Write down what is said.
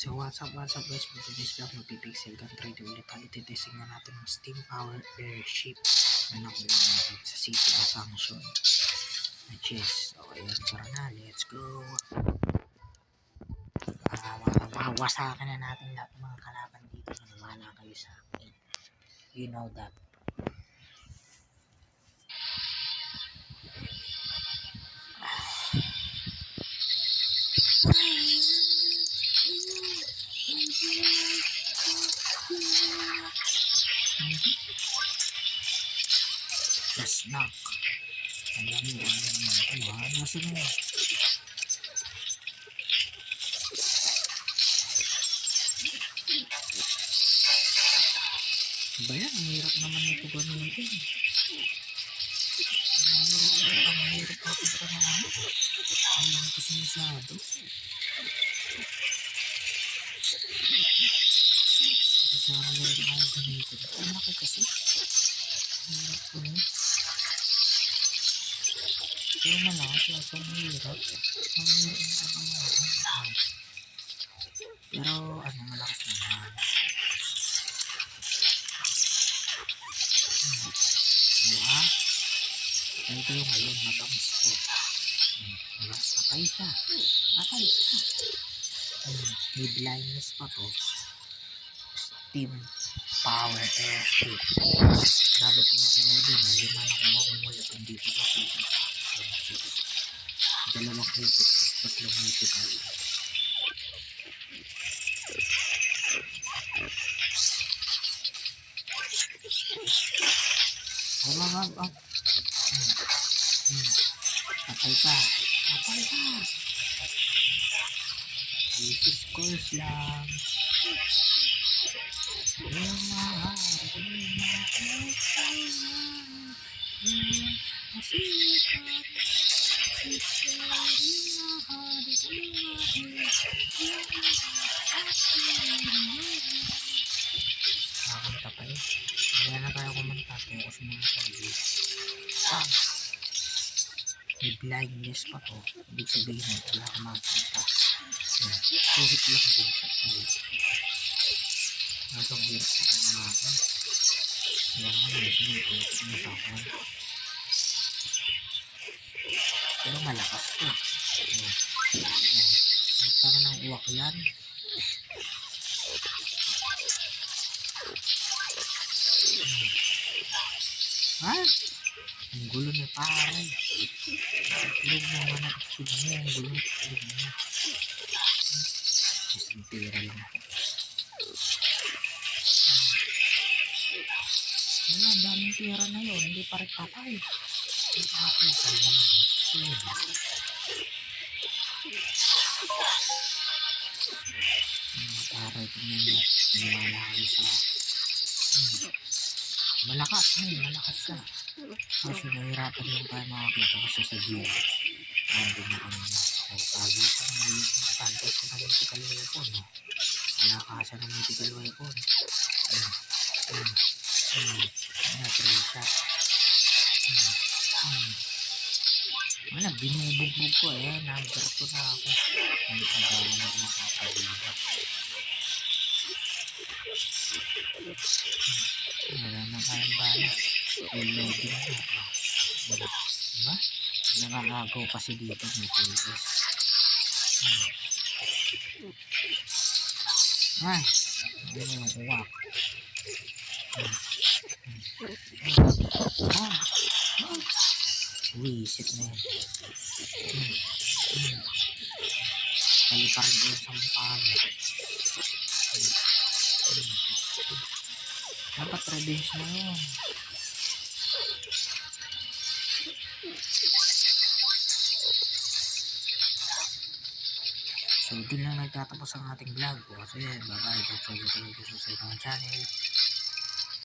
So what's up guys, for today's vlog magpipixel gun trade ulit tayo. Ititesting na natin ng steam power airship na nakuha natin sa City Assumption, which is, so ayan, tara na, let's go. Wasakin na natin lahat ng mga kalaban dito. Maniwala kayo sa akin, you know that. Just knock. Alam mo, nasa na. Ba yan? Ang hirap naman ito gamitin. Ang hirap ako ito na ano. Ang lang kasi masyado. Kasi ako meron ako gamitin. Ang laki kasi. Ang hirap ko na. Pero malakas kasi ang hirap. Ang hirap ako malakas. Pero ano, malakas naman. Diba? Kaya kayo ngayon, matamis po. Diba? Patay ka. Patay ka. May blindness pa to. Steam power airship. Grabe kinukuha din. 5 nakuha ko mula kung dito sa City. Dalawang critic, 3 mythical. Patay ka. Patay ka. Jesus calls lang. Nakakanta pa eh. Kaya na tayo kumanta. Focus muna sa video. May blindness pa to. Ibig sabihin na wala ka makikita. Tuhit lang din sa tuhit. Nasang hirap sa kanya natin. Kaya nga medyo may tuhit na sa akin. Pero malakas to. At parang nang uwak yan. Ha? Ang gulo niya pare. Tulog naman ang tulog niya. Ang gulo niya tulog niya. Isang tira lang ako. Wala, daming tira na yun. Hindi pa rin patay. Hindi pa patay naman. Para ito nyo. Maniwala kayo sa malakas siya. Kasi nahirapan lang tayo makakita kasi sa view. Ando na kanina. Tagi sa mythical weapon. Malakasan ng mythical weapon. Try shot. Wala, binubugbog ko eh. Number 2 na ako. May pagawa na ako nakakabida. Wala na kayang bala. Reloading na. Diba? Nakakagaw kasi dito may TS. Ay! Ano yung uwak? Wisit na yan. Kaliparin ko yung sa mukha mo. Dapat revenge na yun. So dun lang nagtatapos ang ating vlog. Kasi bye bye. Don't forget to subscribe to my channel.